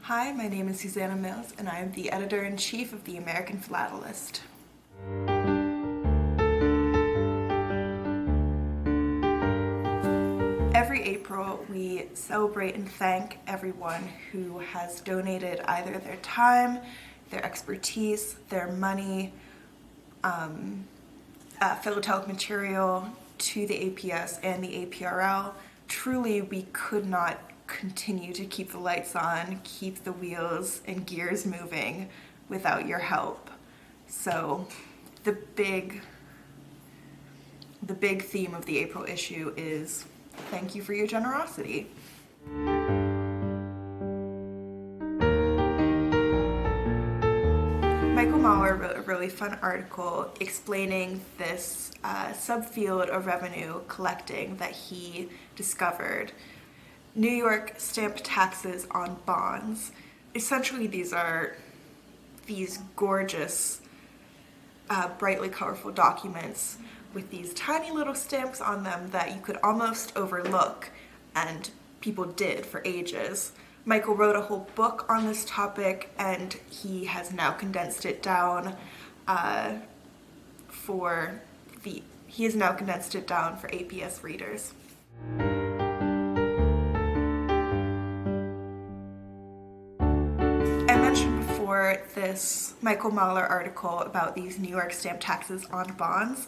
Hi, my name is Susanna Mills, and I am the editor-in-chief of the American Philatelist. Every April, we celebrate and thank everyone who has donated either their time, their expertise, their money, philatelic material to the APS and the APRL. Truly, we could not continue to keep the lights on, keep the wheels and gears moving without your help. So the big theme of the April issue is thank you for your generosity. Michael Mahler wrote a really fun article explaining this subfield of revenue collecting that he discovered. New York stamp taxes on bonds. Essentially, these are these gorgeous, brightly colorful documents with these tiny little stamps on them that you could almost overlook, and people did for ages. Michael wrote a whole book on this topic, and he has now condensed it down for APS readers. I mentioned before this Michael Mahler article about these New York stamp taxes on bonds.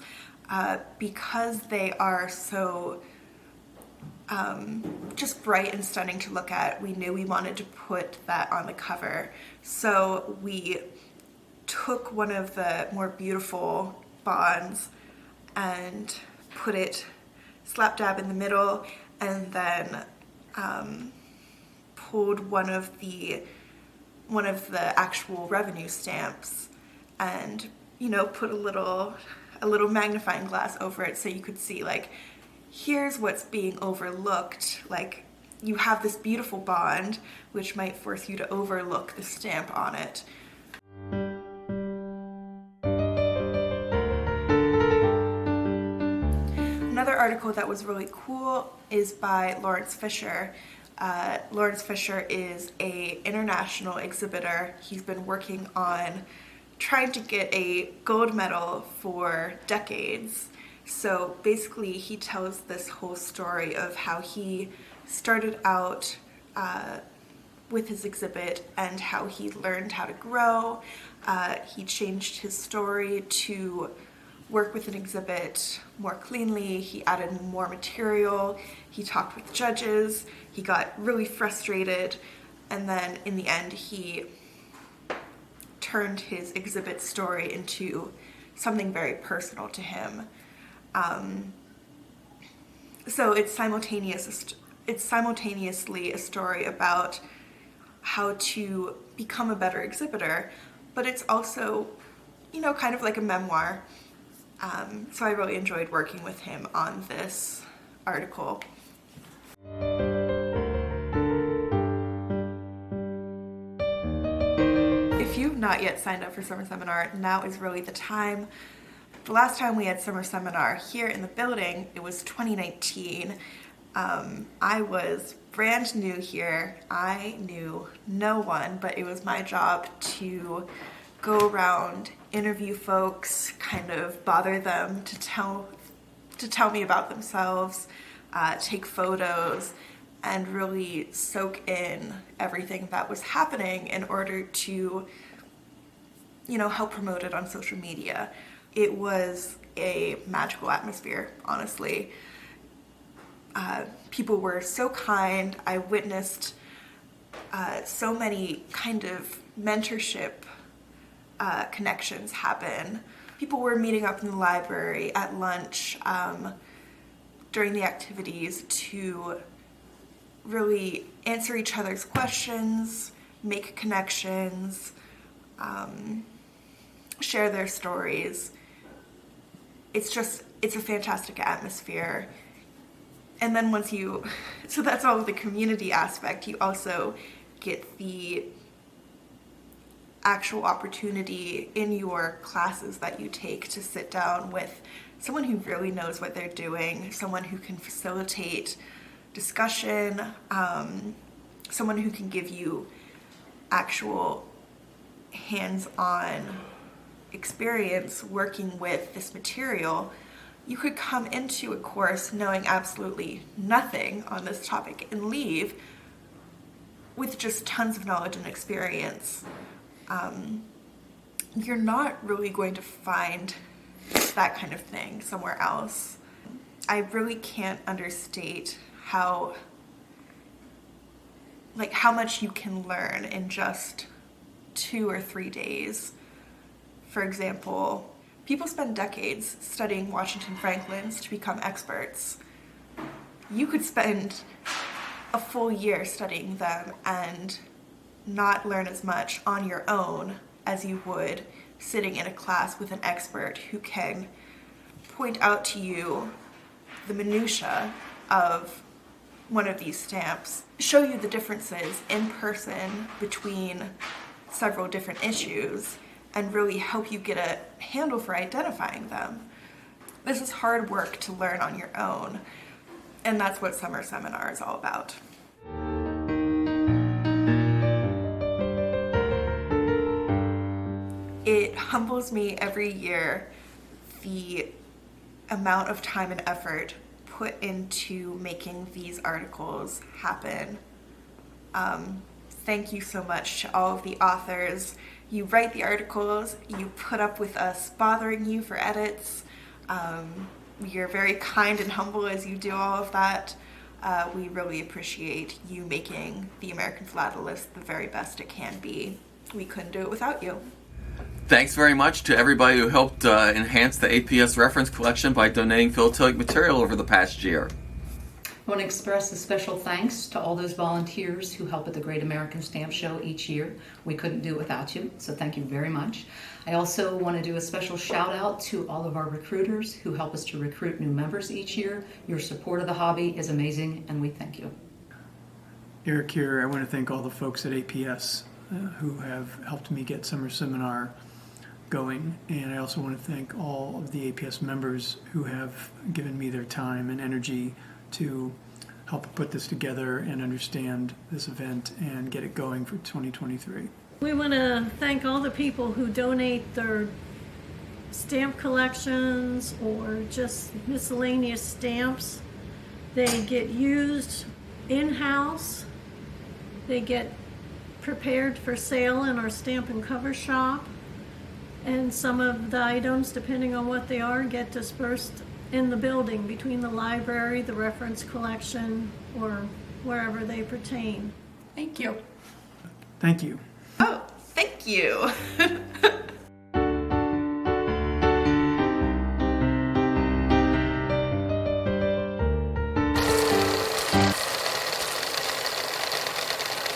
Because they are so just bright and stunning to look at, we knew we wanted to put that on the cover. So we took one of the more beautiful bonds and put it slap dab in the middle, and then pulled one of the actual revenue stamps and, put a little magnifying glass over it so you could see, like, here's what's being overlooked. Like, you have this beautiful bond, which might force you to overlook the stamp on it. Another article that was really cool is by Lawrence Fisher. Lawrence Fisher is an international exhibitor. He's been working on trying to get a gold medal for decades. So basically, he tells this whole story of how he started out with his exhibit and how he learned how to grow. He changed his story to work with an exhibit more cleanly. He added more material. He talked with judges. He got really frustrated. And then in the end, he turned his exhibit story into something very personal to him. So it's simultaneously a story about how to become a better exhibitor, but it's also, kind of like a memoir. So I really enjoyed working with him on this article. If you've not yet signed up for Summer Seminar, now is really the time. The last time we had Summer Seminar here in the building, it was 2019. I was brand new here. I knew no one, but it was my job to go around, interview folks, kind of bother them to tell me about themselves, take photos, and really soak in everything that was happening in order to, help promote it on social media. It was a magical atmosphere, honestly. People were so kind. I witnessed so many kind of mentorship connections happen. People were meeting up in the library at lunch during the activities to really answer each other's questions, make connections, share their stories. It's a fantastic atmosphere. And then so that's all of the community aspect. You also get the actual opportunity in your classes that you take to sit down with someone who really knows what they're doing, someone who can facilitate discussion, someone who can give you actual hands-on experience working with this material, you could come into a course knowing absolutely nothing on this topic and leave with just tons of knowledge and experience. You're not really going to find that kind of thing somewhere else. I really can't understate how much you can learn in just 2 or 3 days. For example, people spend decades studying Washington Franklins to become experts. You could spend a full year studying them and not learn as much on your own as you would sitting in a class with an expert who can point out to you the minutia of one of these stamps, show you the differences in person between several different issues, and really help you get a handle for identifying them. This is hard work to learn on your own, and that's what Summer Seminar is all about. It humbles me every year the amount of time and effort put into making these articles happen. Thank you so much to all of the authors. You write the articles, you put up with us bothering you for edits. You're very kind and humble as you do all of that. We really appreciate you making the American Philatelist the very best it can be. We couldn't do it without you. Thanks very much to everybody who helped enhance the APS reference collection by donating philatelic material over the past year. I want to express a special thanks to all those volunteers who help at the Great American Stamp Show each year. We couldn't do it without you, so thank you very much. I also want to do a special shout out to all of our recruiters who help us to recruit new members each year. Your support of the hobby is amazing, and we thank you. Eric here. I want to thank all the folks at APS who have helped me get Summer Seminar going, and I also want to thank all of the APS members who have given me their time and energy to help put this together and understand this event and get it going for 2023. We want to thank all the people who donate their stamp collections or just miscellaneous stamps. They get used in-house. They get prepared for sale in our stamp and cover shop. And some of the items, depending on what they are, get dispersed in the building between the library, the reference collection, or wherever they pertain. Thank you. Thank you. Oh, thank you.